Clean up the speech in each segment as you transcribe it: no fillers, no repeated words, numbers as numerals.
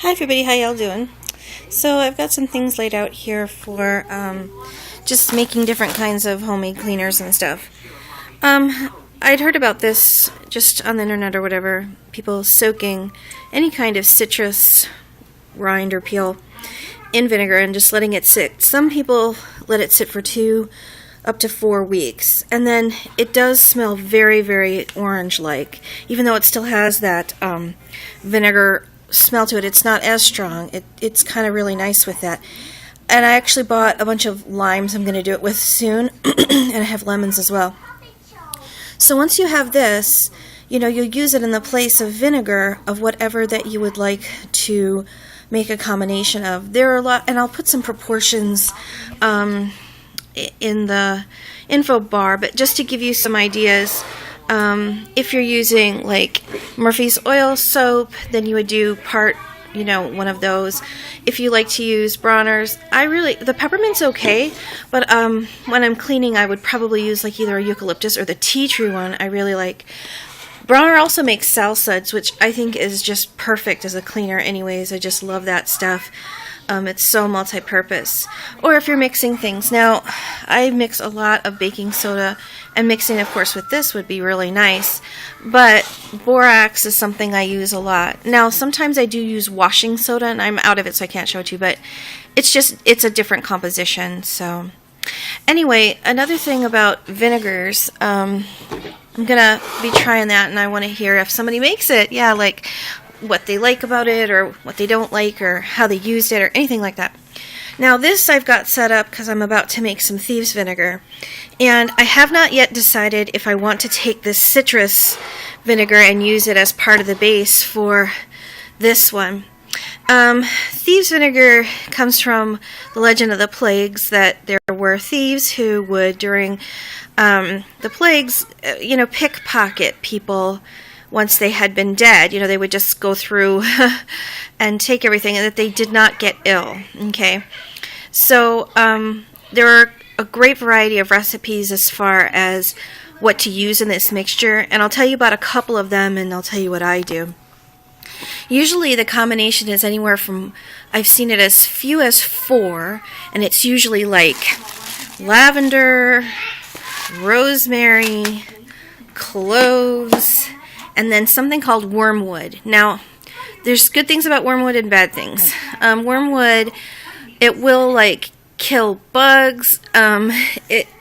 Hi everybody, how y'all doing? So I've got some things laid out here for just making different kinds of homemade cleaners and stuff. I'd heard about this just on the internet or whatever, people soaking any kind of citrus rind or peel in vinegar and just letting it sit. Some people let it sit for 2 up to 4 weeks, and then it does smell very, very orange-like, even though it still has that vinegar smell to it. It's not as strong. It's kind of really nice with that. And I actually bought a bunch of limes I'm going to do it with soon, and I have lemons as well. So once you have this, you'll use it in the place of vinegar of whatever that you would like to make a combination of. There are a lot, and I'll put some proportions in the info bar, but just to give you some ideas, if you're using like Murphy's oil soap, then you would do part, one of those. If you like to use Bronner's, the peppermint's okay, but when I'm cleaning, I would probably use like either a eucalyptus or the tea tree one. I really like. Bronner also makes salsuds, which I think is just perfect as a cleaner anyways. I just love that stuff. It's so multi-purpose. Or if you're mixing things. Now, I mix a lot of baking soda, and mixing, of course, with this would be really nice. But borax is something I use a lot. Now, sometimes I do use washing soda, and I'm out of it, so I can't show it to you. But it's a different composition. So, anyway, another thing about vinegars, I'm going to be trying that, and I want to hear if somebody makes it. Yeah, like what they like about it or what they don't like or how they used it or anything like that. Now this I've got set up because I'm about to make some thieves vinegar, and I have not yet decided if I want to take this citrus vinegar and use it as part of the base for this one. Thieves vinegar comes from the legend of the plagues, that there were thieves who would during the plagues pickpocket people. Once they had been dead, they would just go through and take everything, and that they did not get ill. Okay, so there are a great variety of recipes as far as what to use in this mixture, and I'll tell you about a couple of them, and I'll tell you what I do. Usually the combination is anywhere from, I've seen it as few as 4, and it's usually like lavender, rosemary, cloves, and then something called wormwood. Now, there's good things about wormwood and bad things. Wormwood, it will like kill bugs. It's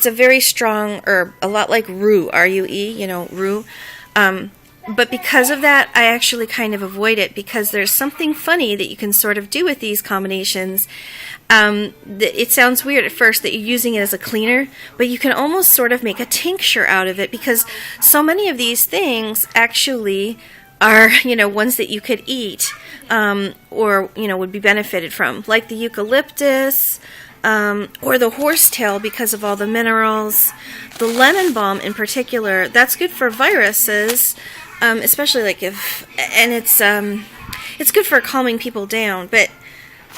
a very strong herb, a lot like rue, R-U-E, rue. But because of that, I actually kind of avoid it, because there's something funny that you can sort of do with these combinations. It sounds weird at first that you're using it as a cleaner, but you can almost sort of make a tincture out of it, because so many of these things actually are, ones that you could eat, or, would be benefited from, like the eucalyptus, or the horsetail because of all the minerals. The lemon balm in particular, that's good for viruses, especially like it's good for calming people down, but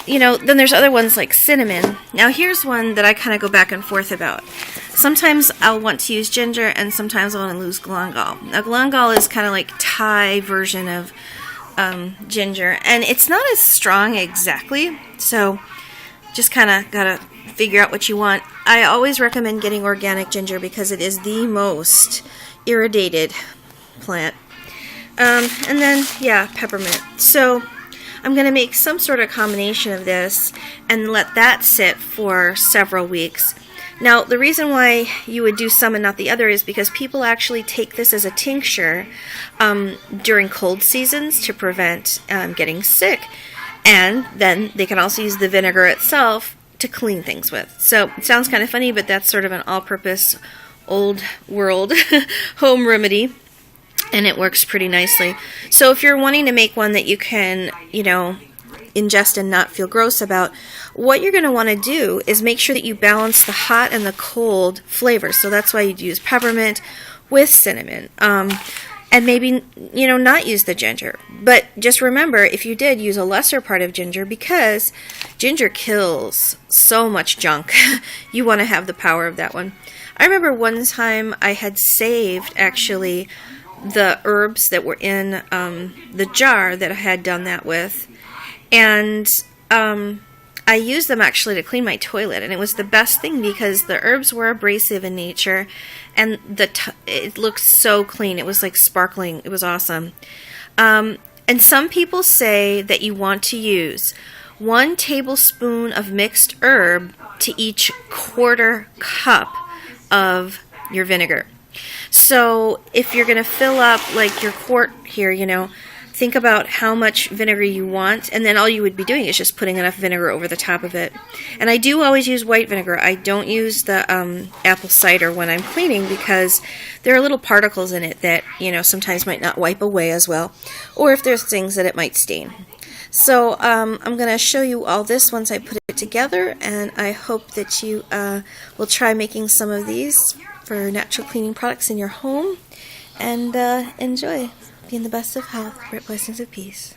then there's other ones like cinnamon. Now here's one that I kind of go back and forth about. Sometimes I'll want to use ginger, and sometimes I want to use galangal. Now galangal is kind of like Thai version of ginger, and it's not as strong exactly, so just kind of gotta figure out what you want. I always recommend getting organic ginger because it is the most irradiated plant. And then, peppermint. So I'm going to make some sort of combination of this and let that sit for several weeks. Now, the reason why you would do some and not the other is because people actually take this as a tincture during cold seasons to prevent getting sick. And then they can also use the vinegar itself to clean things with. So it sounds kind of funny, but that's sort of an all-purpose, old-world home remedy. And it works pretty nicely. So if you're wanting to make one that you can, ingest and not feel gross about, what you're going to want to do is make sure that you balance the hot and the cold flavors. So that's why you'd use peppermint with cinnamon. And maybe, not use the ginger. But just remember, if you did, use a lesser part of ginger, because ginger kills so much junk. You want to have the power of that one. I remember one time I had saved, actually, the herbs that were in the jar that I had done that with, and I used them actually to clean my toilet, and it was the best thing because the herbs were abrasive in nature, and it looked so clean. It was like sparkling. It was awesome. And some people say that you want to use 1 tablespoon of mixed herb to each 1/4 cup of your vinegar. So if you're going to fill up like your quart here, think about how much vinegar you want, and then all you would be doing is just putting enough vinegar over the top of it. And I do always use white vinegar. I don't use the apple cider when I'm cleaning because there are little particles in it that, sometimes might not wipe away as well, or if there's things that it might stain. So I'm going to show you all this once I put it together, and I hope that you will try making some of these for natural cleaning products in your home, and enjoy. Be in the best of health. Great blessings of peace.